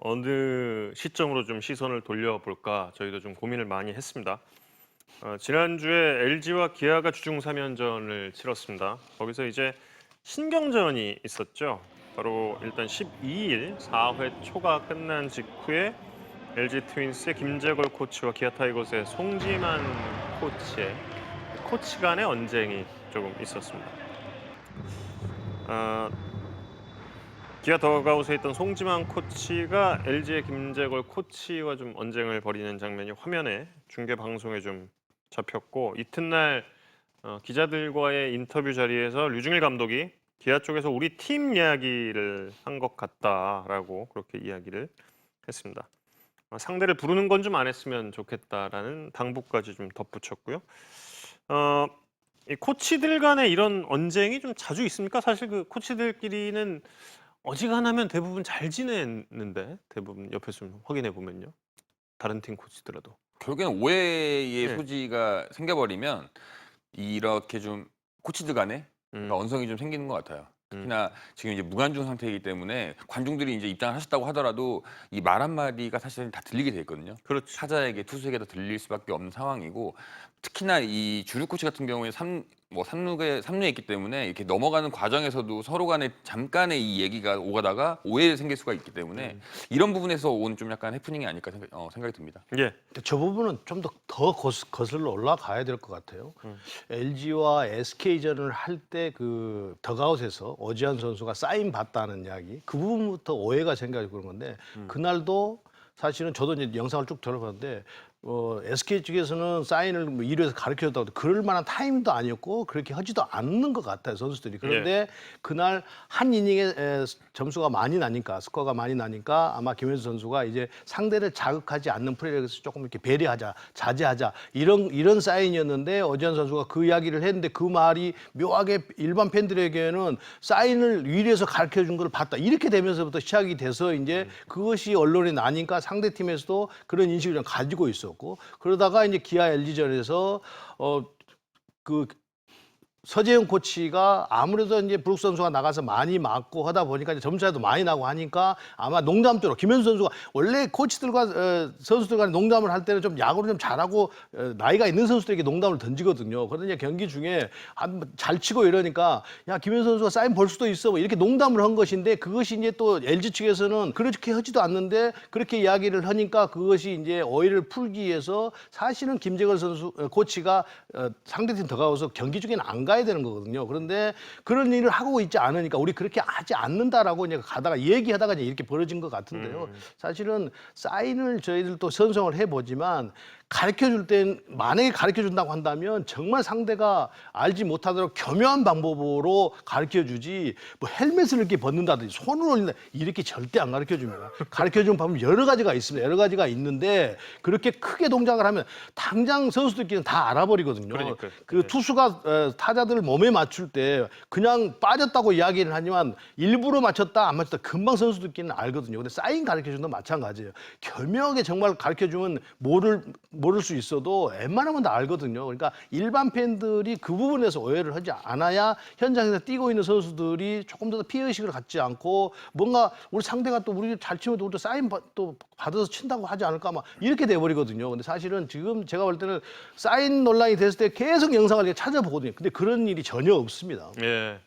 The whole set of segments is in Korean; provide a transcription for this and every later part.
어느 시점으로 좀 시선을 돌려볼까 저희도 좀 고민을 많이 했습니다. 지난주에 LG와 기아가 주중 3연전을 치렀습니다. 거기서 이제 신경전이 있었죠. 바로 일단 12일 4회 초가 끝난 직후에 LG 트윈스의 김재걸 코치와 기아 타이거스의 송지만 코치의 코치 간의 언쟁이 조금 있었습니다. 아, 기아 더가웃에 있던 송지만 코치가 LG의 김재걸 코치와 좀 언쟁을 벌이는 장면이 화면에 중계 방송에 좀 잡혔고 이튿날 기자들과의 인터뷰 자리에서 류중일 감독이 기아 쪽에서 우리 팀 이야기를 한 것 같다라고 그렇게 이야기를 했습니다. 상대를 부르는 건 좀 안 했으면 좋겠다라는 당부까지 좀 덧붙였고요. 어, 이 코치들 간에 이런 언쟁이 좀 자주 있습니까? 사실 그 코치들끼리는 어지간하면 대부분 잘 지내는데 대부분 옆에서 좀 확인해 보면요. 다른 팀 코치더라도. 결국에는 오해의 네. 소지가 생겨버리면 이렇게 좀 코치들 간에 음, 그러니까 언성이 좀 생기는 것 같아요. 음. 특히나 지금 이제 무관중 상태이기 때문에 관중들이 이제 입장을 하셨다고 하더라도 이 말 한마디가 사실은 다 들리게 돼 있거든요. 그렇죠. 타자에게 투수에게 다 들릴 수밖에 없는 상황이고 특히나 이 주루 코치 같은 경우에 삼루에 있기 때문에 이렇게 넘어가는 과정에서도 서로 간에 잠깐의 이 얘기가 오가다가 오해가 생길 수가 있기 때문에 이런 부분에서 온 좀 약간 해프닝이 아닐까 생각이 듭니다. 예. 근데 저 부분은 좀 더 거슬러 올라가야 될 것 같아요. LG와 SK전을 할 때 그 더가웃에서 오지환 선수가 사인 받다는 이야기 그 부분부터 오해가 생겨서 그런 건데 그날도 사실은 저도 이제 영상을 쭉 들어봤는데 SK 측에서는 사인을 뭐 1루에서 가르쳐줬다고 해도 그럴 만한 타이밍도 아니었고 그렇게 하지도 않는 것 같아요 선수들이. 그런데 그날 한 이닝에 점수가 많이 나니까 스코어가 많이 나니까 아마 김현수 선수가 이제 상대를 자극하지 않는 플레이를 해서 조금 이렇게 배려하자 자제하자 이런 사인이었는데 오지환 선수가 그 이야기를 했는데 그 말이 묘하게 일반 팬들에게는 사인을 1루에서 가르쳐준 걸 봤다 이렇게 되면서부터 시작이 돼서 이제 그것이 언론에 나니까 상대 팀에서도 그런 인식을 좀 가지고 있어. 그러다가 이제 기아 LG전에서 그 서재영 코치가 아무래도 이제 브룩스 선수가 나가서 많이 맞고 하다 보니까 이제 점수차도 많이 나고 하니까 아마 농담대로 김현수 선수가 원래 코치들과 선수들 간에 농담을 할 때는 좀 야구를 좀 잘하고 나이가 있는 선수들에게 농담을 던지거든요. 그런데 경기 중에 잘 치고 이러니까 야 김현수 선수가 사인 볼 수도 있어 뭐 이렇게 농담을 한 것인데 그것이 이제 또 LG 측에서는 그렇게 하지도 않는데 그렇게 이야기를 하니까 그것이 이제 오해를 풀기 위해서 사실은 김재걸 선수 코치가 상대팀 들어가서 경기 중에는 안 가야 되는 거거든요. 그런데 그런 일을 하고 있지 않으니까 우리 그렇게 하지 않는다라고 이제 가다가 얘기하다가 이제 이렇게 벌어진 것 같은데요. 사실은 사인을 저희들도 선성을 해보지만 가르쳐줄 땐 만약에 가르쳐준다고 한다면 정말 상대가 알지 못하도록 교묘한 방법으로 가르쳐주지 뭐 헬멧을 이렇게 벗는다든지 손을 올린다 이렇게 절대 안 가르쳐줍니다. 가르쳐주는 방법 여러 가지가 있습니다. 여러 가지가 있는데 그렇게 크게 동작을 하면 당장 선수들끼리는 다 알아버리거든요. 그러니까요. 그 투수가 타자들 몸에 맞출 때 그냥 빠졌다고 이야기를 하지만 일부러 맞췄다 안 맞췄다 금방 선수들끼리는 알거든요. 근데 사인 가르쳐주는 건 마찬가지예요. 교묘하게 정말 가르쳐주면 모를 수 있어도 웬만하면 다 알거든요. 그러니까 일반 팬들이 그 부분에서 오해를 하지 않아야 현장에서 뛰고 있는 선수들이 조금 더 피해의식을 갖지 않고 뭔가 우리 상대가 또 우리 잘 치면 또 사인 또 받아서 친다고 하지 않을까 막 이렇게 돼버리거든요. 근데 사실은 지금 제가 볼 때는 사인 논란이 됐을 때 계속 영상을 이렇게 찾아보거든요. 근데 그런 일이 전혀 없습니다. 예.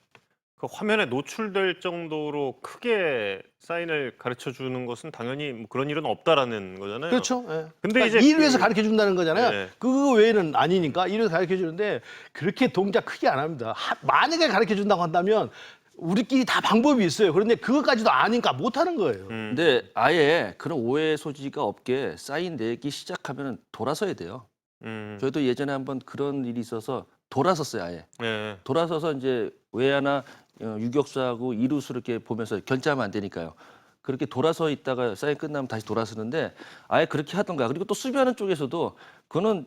그 화면에 노출될 정도로 크게 사인을 가르쳐 주는 것은 당연히 뭐 그런 일은 없다라는 거잖아요. 그렇죠. 예. 근데 그러니까 이제 2루에서 그 가르쳐 준다는 거잖아요. 네. 그거 외에는 아니니까 2루에서 가르쳐 주는데 그렇게 동작 크게 안 합니다. 만약에 가르쳐 준다고 한다면 우리끼리 다 방법이 있어요. 그런데 그것까지도 아니까 못 하는 거예요. 근데 아예 그런 오해 소지가 없게 사인 내기 시작하면 돌아서야 돼요. 저희도 예전에 한번 그런 일이 있어서 돌아섰어요, 아예. 예. 돌아서서 이제 외야나 유격수하고 이루수 이렇게 보면서 견제하면 안 되니까요. 그렇게 돌아서 있다가 사인 끝나면 다시 돌아서는데 아예 그렇게 하던가. 그리고 또 수비하는 쪽에서도 그거는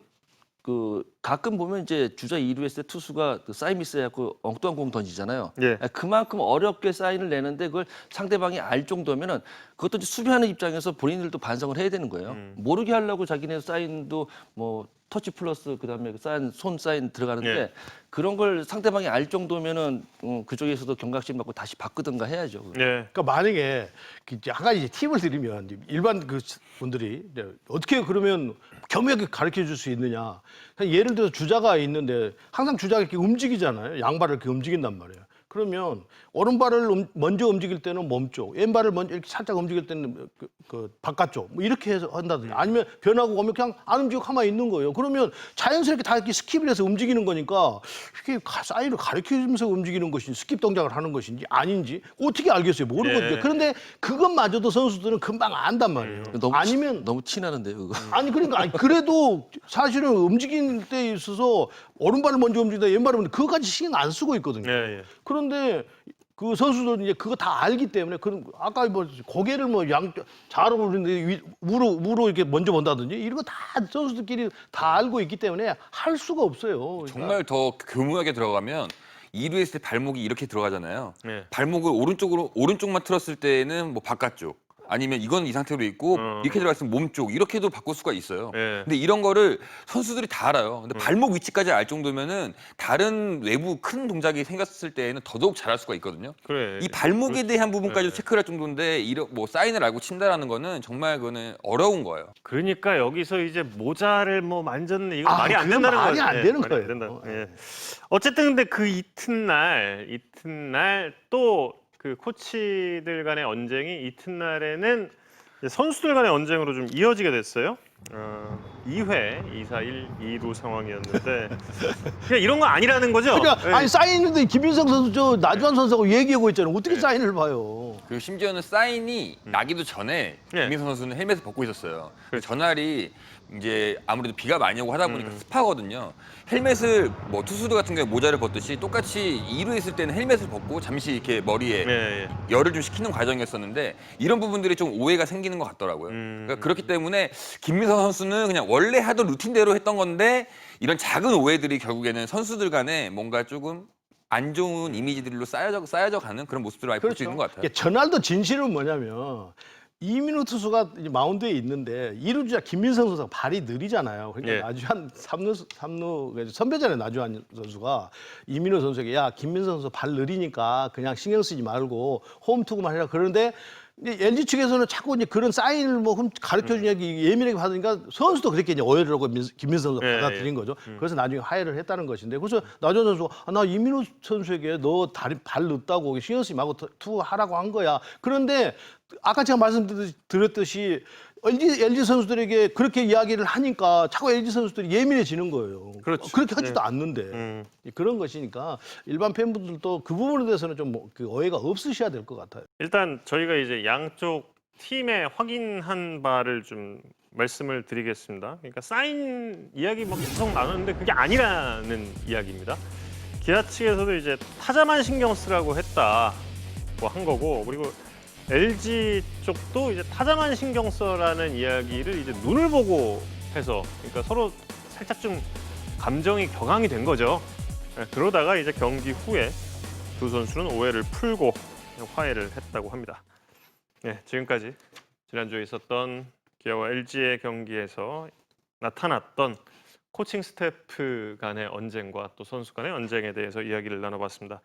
그 가끔 보면 이제 주자 2루 했을 때 투수가 그 사인 미스해갖고 엉뚱한 공 던지잖아요. 예. 그만큼 어렵게 사인을 내는데 그걸 상대방이 알 정도면은 그것도 이제 수비하는 입장에서 본인들도 반성을 해야 되는 거예요. 모르게 하려고 자기네 사인도 뭐 터치 플러스 그다음에 손 사인 들어가는데 예. 그런 걸 상대방이 알 정도면은 그쪽에서도 경각심 갖고 다시 바꾸든가 해야죠. 예. 그러니까 만약에 이제 한 가지 팁을 드리면 이제 일반 그 분들이 이제 어떻게 그러면 교묘하게 가르쳐 줄 수 있느냐. 그냥 예를 들어서 주자가 있는데 항상 주자가 이렇게 움직이잖아요. 양발을 이렇게 움직인단 말이에요. 그러면 오른발을 먼저 움직일 때는 몸쪽, 왼발을 먼저 이렇게 살짝 움직일 때는 그 바깥쪽, 뭐 이렇게 해서 한다든지 아니면 변하고 오면 그냥 안 움직이고 가만히 있는 거예요. 그러면 자연스럽게 다 이렇게 스킵을 해서 움직이는 거니까 이렇게 사인을 가르쳐주면서 움직이는 것인지 스킵 동작을 하는 것인지 아닌지 어떻게 알겠어요? 모르거든요. 예. 그런데 그것마저도 선수들은 금방 안단 말이에요. 아니면 너무 티나는데요, 그거. 아니 그러니까 아니, 그래도 사실은 움직이는 때 있어서 오른발을 먼저 움직이다 왼발을 먼저 그거까지 신경 안 쓰고 있거든요. 예, 예. 그런데 그 선수들은 이제 그거 다 알기 때문에 그런 아까 뭐 고개를 뭐 좌로 그러는데 우로 이렇게 먼저 본다든지 이런 거 다 선수들끼리 다 알고 있기 때문에 할 수가 없어요. 그러니까 정말 더 교묘하게 들어가면 2루 했을 때 발목이 이렇게 들어가잖아요. 네. 발목을 오른쪽만 틀었을 때는 뭐 바깥쪽 아니면 이건 이 상태로 있고 이렇게 들어갔으면 몸쪽 이렇게도 바꿀 수가 있어요. 네. 근데 이런 거를 선수들이 다 알아요. 근데 발목 위치까지 알 정도면은 다른 외부 큰 동작이 생겼을 때에는 더더욱 잘할 수가 있거든요. 그래. 이 발목에 대한 부분까지도 네. 체크를 할 정도인데 뭐 사인을 알고 친다라는 거는 정말 그거는 어려운 거예요. 그러니까 여기서 이제 모자를 뭐 만졌네 이거 아, 말이 안 그건 된다는 말이 거예요. 안 예, 되는 말이 안 거예요. 된다. 예. 어쨌든 근데 그 이튿날 또 그 코치들 간의 언쟁이 이튿날에는 이제 선수들 간의 언쟁으로 좀 이어지게 됐어요. 2회 2-4-1 2루 상황이었는데 그냥 이런 거 아니라는 거죠? 그러니까 예. 아니 사인인데 김인성 선수 저 나주환 선수하고 얘기하고 있잖아요. 어떻게 사인을 봐요? 그리고 심지어는 사인이 나기도 전에 예. 김민성 선수는 헬멧을 벗고 있었어요. 전날이 이제 아무래도 비가 많이 오고 하다 보니까 습하거든요. 헬멧을 뭐 투수들 같은 경우에 모자를 벗듯이 똑같이 2루 했을 때는 헬멧을 벗고 잠시 이렇게 머리에 예, 예. 열을 좀 식히는 과정이었었는데 이런 부분들이 좀 오해가 생기는 것 같더라고요. 그러니까 그렇기 때문에 김민성 선수는 그냥 원래 하던 루틴대로 했던 건데 이런 작은 오해들이 결국에는 선수들 간에 뭔가 조금 안 좋은 이미지들로 쌓여져 가는 그런 모습들을 많이 볼 수 있는 것 같아요. 이게 전날도 진실은 뭐냐면 이민호 투수가 이제 마운드에 있는데 이루주자 김민성 선수가 발이 느리잖아요. 그러니까 예. 나주환 삼루 선배잖아요. 나주환 선수가 이민호 선수에게 야 김민성 선수 발 느리니까 그냥 신경 쓰지 말고 홈 투구만 해라. 그런데 이제 LG 측에서는 자꾸 이제 그런 사인을 뭐 가르쳐 주냐기 예민하게 받으니까 선수도 그렇게 이제 오해를 하고 김민성 선수가 예, 받아들인 거죠. 그래서 나중에 화해를 했다는 것인데 그래서 나주환 선수가 나 이민호 선수에게 너 다리 발 늦다고 신경 쓰지 말고 투구하라고 한 거야. 그런데 아까 제가 말씀드렸듯이 LG 선수들에게 그렇게 이야기를 하니까 자꾸 LG 선수들이 예민해지는 거예요. 그렇죠. 그렇게 하지도 않는데 그런 것이니까 일반 팬분들도 그 부분에 대해서는 좀 그 오해가 없으셔야 될 것 같아요. 일단 저희가 이제 양쪽 팀의 확인한 바를 좀 말씀을 드리겠습니다. 그러니까 사인 이야기 뭐 계속 나눴는데 그게 아니라는 이야기입니다. 기아 측에서도 이제 타자만 신경 쓰라고 했다고 한 거고 그리고 LG 쪽도 이제 타자만 신경 써라는 이야기를 이제 눈을 보고 해서 그러니까 서로 살짝 좀 감정이 격앙이 된 거죠. 네, 그러다가 이제 경기 후에 두 선수는 오해를 풀고 화해를 했다고 합니다. 네, 지금까지 지난주에 있었던 기아와 LG의 경기에서 나타났던 코칭 스태프 간의 언쟁과 또 선수 간의 언쟁에 대해서 이야기를 나눠봤습니다.